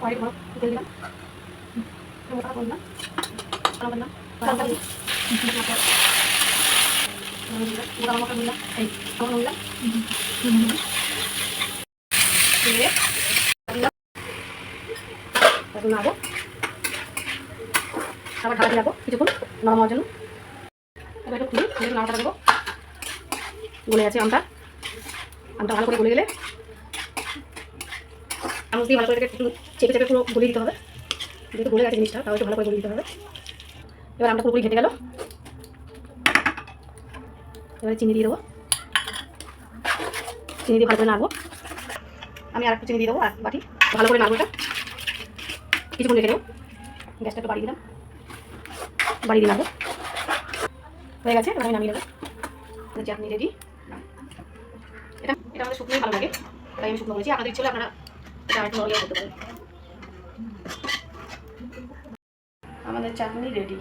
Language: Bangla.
কড়াই তেল দিলাম, মোটা করলাম, করলাম, মোটা মশলা দিলাম, এই দিলাম, দিয়ে দিলাম, তারপর নাড়বো, আবার ঢাকা দিয়ে রাখবো কিছুক্ষণ নরম হওয়ার জন্য। এবার একটু খুলে নাড়াটা দেবো। গলে আছে আমটা ভালো করে গলে গেলে চামচ দিয়ে ভালো করে একটু চেপে চেপে পুরো গলিয়ে দিতে হবে। যেহেতু গলে গেছে জিনিসটা, তাও একটু ভালো করে গলিয়ে দিতে হবে। এবার আমটা পুরোপুরি ঘেটে গেল। এবারে চিনি দিয়ে দেবো, চিনি দিয়ে ভালো করে নাড়বো। আমি আর একটু চিনি দিয়ে দেবো, আর বাটি ভালো করে নাড়বো। এটা কিছুক্ষণ রেখে দেবো। গ্যাসটা একটু বাড়িয়ে দিলাম, বাড়িয়ে দিয়ে নাড়বো। হয়ে গেছে, এবার আমি নামিয়ে নেবো। চাটনি রেডি। এটা আমাদের শুকনোই ভালো লাগে, তাই আমি শুকনো বলেছি। আপনাদের ইচ্ছে হলে আপনারা এটা একটু নড়িয়ে করতে পারেন। আমাদের চাটনি রেডি।